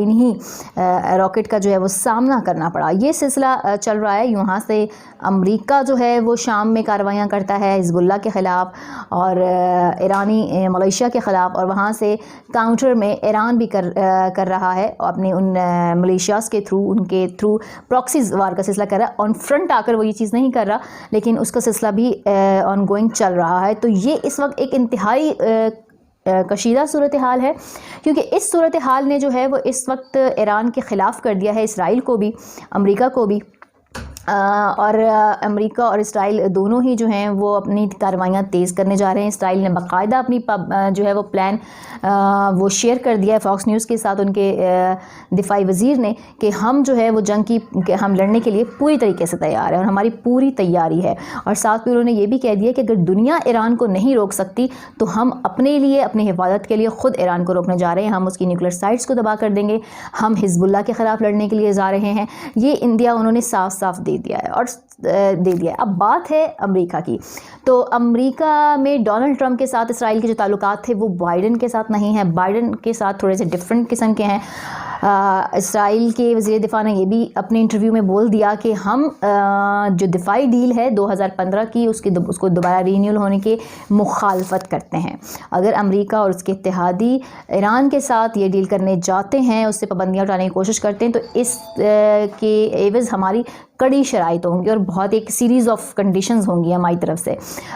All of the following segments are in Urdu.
انہی راکٹ کا جو ہے وہ سامنا کرنا پڑا. یہ سلسلہ چل رہا ہے. یہاں سے امریکہ جو ہے وہ شام میں کارروائیاں کرتا ہے حزب اللہ کے خلاف اور ایرانی ملیشیا کے خلاف, اور وہاں سے کاؤنٹر میں ایران بھی کر رہا ہے اپنے ان ملیشیاز کے تھرو, ان کے تھرو پراکسیز وار کا سلسلہ کر رہا ہے. آن فرنٹ آ کر وہ یہ چیز نہیں کر رہا, لیکن اس کا سلسلہ بھی آن گوئنگ چل رہا ہے. تو یہ اس وقت ایک انتہائی کشیدہ صورتحال ہے, کیونکہ اس صورتحال نے جو ہے وہ اس وقت ایران کے خلاف کر دیا ہے اسرائیل کو بھی, امریکہ کو بھی. اور امریکہ اور اسرائیل دونوں ہی جو ہیں وہ اپنی کارروائیاں تیز کرنے جا رہے ہیں. اسرائیل نے باقاعدہ اپنی جو ہے وہ پلان وہ شیئر کر دیا ہے فاکس نیوز کے ساتھ ان کے دفاعی وزیر نے, کہ ہم جو ہے وہ جنگ کی ہم لڑنے کے لیے پوری طریقے سے تیار ہیں اور ہماری پوری تیاری ہے. اور ساتھ میں انہوں نے یہ بھی کہہ دیا کہ اگر دنیا ایران کو نہیں روک سکتی تو ہم اپنے لیے, اپنی حفاظت کے لیے خود ایران کو روکنے جا رہے ہیں. ہم اس کی نیوکلیر سائٹس کو تباہ کر دیں گے, ہم حزب اللہ کے خلاف لڑنے کے لیے جا رہے ہیں. یہ انڈیا انہوں نے صاف صاف دے دیا ہے اور دے دیا ہے. اب بات ہے امریکہ کی. تو امریکہ میں ڈونلڈ ٹرمپ کے ساتھ اسرائیل کے جو تعلقات تھے وہ بائیڈن کے ساتھ نہیں ہیں, بائیڈن کے ساتھ تھوڑے سے ڈفرینٹ قسم کے ہیں. اسرائیل کے وزیر دفاع نے یہ بھی اپنے انٹرویو میں بول دیا کہ ہم جو دفاعی ڈیل ہے 2015 کی اس کو دوبارہ رینیول ہونے کے مخالفت کرتے ہیں. اگر امریکہ اور اس کے اتحادی ایران کے ساتھ یہ ڈیل کرنے جاتے ہیں, اس سے پابندیاں اٹھانے کی کوشش کرتے ہیں, تو اس کے ایوز ہماری کڑی شرائط ہوں گی اور بہت ایک سیریز آف کنڈیشنز ہوں گی ہماری طرف سے.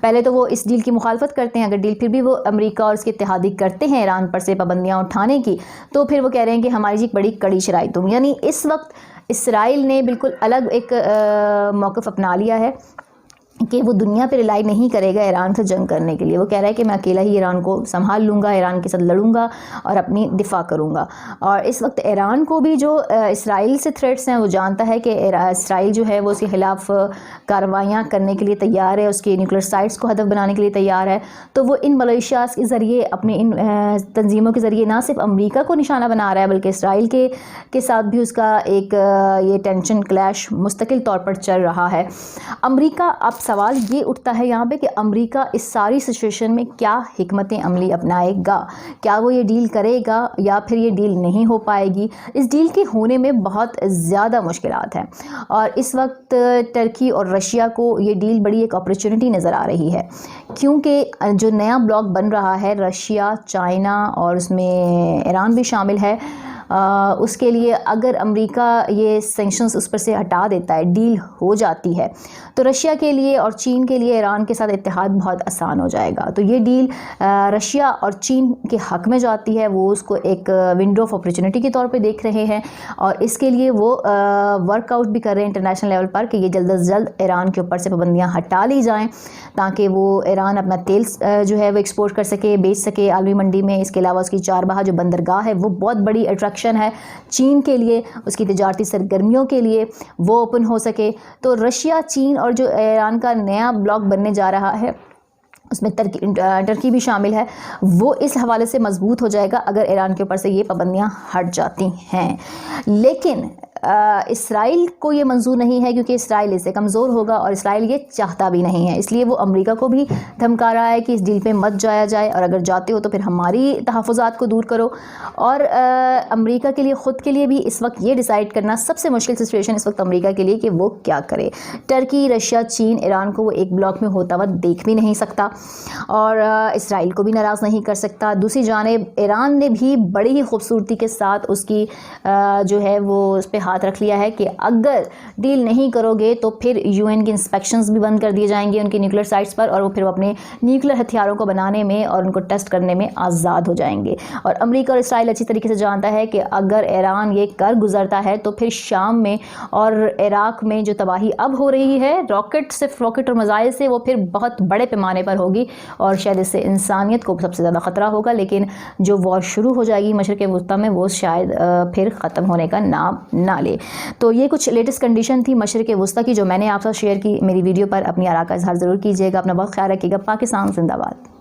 پہلے تو وہ اس ڈیل کی مخالفت کرتے ہیں, اگر ڈیل پھر بھی وہ امریکہ اور اس کے اتحادی کرتے ہیں ایران پر سے پابندیاں اٹھانے کی, تو پھر وہ کہہ رہے ہیں کہ ہماری ایک بڑی کڑی شرائط ہوں گی. یعنی اس وقت اسرائیل نے بالکل الگ ایک موقف اپنا لیا ہے کہ وہ دنیا پہ ریلائی نہیں کرے گا ایران سے جنگ کرنے کے لیے. وہ کہہ رہا ہے کہ میں اکیلا ہی ایران کو سنبھال لوں گا, ایران کے ساتھ لڑوں گا اور اپنی دفاع کروں گا. اور اس وقت ایران کو بھی جو اسرائیل سے تھریٹس ہیں وہ جانتا ہے کہ اسرائیل جو ہے وہ اس کے خلاف کارروائیاں کرنے کے لیے تیار ہے, اس کی نیوکلیر سائٹس کو ہدف بنانے کے لیے تیار ہے. تو وہ ان ملیشیاز کے ذریعے, اپنے ان تنظیموں کے ذریعے نہ صرف امریکہ کو نشانہ بنا رہا ہے بلکہ اسرائیل کے ساتھ بھی اس کا ایک یہ ٹینشن کلیش مستقل طور پر چل رہا ہے. امریکہ اب سوال یہ اٹھتا ہے یہاں پہ کہ امریکہ اس ساری سچویشن میں کیا حکمت عملی اپنائے گا, کیا وہ یہ ڈیل کرے گا یا پھر یہ ڈیل نہیں ہو پائے گی. اس ڈیل کے ہونے میں بہت زیادہ مشکلات ہیں اور اس وقت ترکی اور رشیا کو یہ ڈیل بڑی ایک اپرچونٹی نظر آ رہی ہے, کیونکہ جو نیا بلاک بن رہا ہے رشیا, چائنا اور اس میں ایران بھی شامل ہے, اس کے لیے اگر امریکہ یہ سینکشنز اس پر سے ہٹا دیتا ہے, ڈیل ہو جاتی ہے, تو رشیا کے لیے اور چین کے لیے ایران کے ساتھ اتحاد بہت آسان ہو جائے گا. تو یہ ڈیل رشیا اور چین کے حق میں جاتی ہے, وہ اس کو ایک ونڈو آف اپرچونٹی کے طور پہ دیکھ رہے ہیں اور اس کے لیے وہ ورک آؤٹ بھی کر رہے ہیں انٹرنیشنل لیول پر کہ یہ جلد از جلد ایران کے اوپر سے پابندیاں ہٹا لی جائیں تاکہ وہ ایران اپنا تیل جو ہے وہ ایکسپورٹ کر سکے, بیچ سکے عالمی منڈی میں. اس کے علاوہ اس کی چارباغ جو بندرگاہ ہے وہ بہت بڑی اٹریکشن ہے چین کے لیے, اس کی تجارتی سرگرمیوں کے لیے وہ اوپن ہو سکے. تو رشیا, چین اور جو ایران کا نیا بلاک بننے جا رہا ہے اس میں ترکی بھی شامل ہے, وہ اس حوالے سے مضبوط ہو جائے گا اگر ایران کے اوپر سے یہ پابندیاں ہٹ جاتی ہیں. لیکن اسرائیل کو یہ منظور نہیں ہے کیونکہ اسرائیل اس سے کمزور ہوگا اور اسرائیل یہ چاہتا بھی نہیں ہے, اس لیے وہ امریکہ کو بھی دھمکا رہا ہے کہ اس ڈیل پہ مت جایا جائے اور اگر جاتے ہو تو پھر ہماری تحفظات کو دور کرو. اور امریکہ کے لیے, خود کے لیے بھی اس وقت یہ ڈیسائیڈ کرنا سب سے مشکل سچویشن اس وقت امریکہ کے لیے کہ وہ کیا کرے. ترکی, رشیا, چین, ایران کو وہ ایک بلاک میں ہوتا ہوا دیکھ بھی نہیں سکتا اور اسرائیل کو بھی ناراض نہیں کر سکتا. دوسری جانب ایران نے بھی بڑی ہی خوبصورتی کے ساتھ اس کی جو ہے وہ اس پہ ہاتھ رکھ لیا ہے کہ اگر ڈیل نہیں کرو گے تو پھر UN کی انسپیکشنز بھی بند کر دیے جائیں گے ان کی نیوکلیر سائٹس پر, اور وہ پھر اپنے نیوکلیر ہتھیاروں کو بنانے میں اور ان کو ٹیسٹ کرنے میں آزاد ہو جائیں گے. اور امریکہ اور اسرائیل اچھی طریقے سے جانتا ہے کہ اگر ایران یہ کر گزرتا ہے تو پھر شام میں اور عراق میں جو تباہی اب ہو رہی ہے صرف راکٹ اور میزائل سے, وہ پھر بہت بڑے پیمانے پر ہوگی اور شاید اس سے انسانیت کو سب سے زیادہ خطرہ ہوگا. لیکن جو وار شروع ہو جائے گی مشرق وسطیٰ میں وہ شاید پھر ختم ہونے کا نام نہ لے. تو یہ کچھ لیٹسٹ کنڈیشن تھی مشرق وسطیٰ کی جو میں نے آپ سے شیئر کی. میری ویڈیو پر اپنی آراء کا اظہار ضرور کیجیے گا. اپنا بہت خیال رکھیے گا. پاکستان زندہ باد.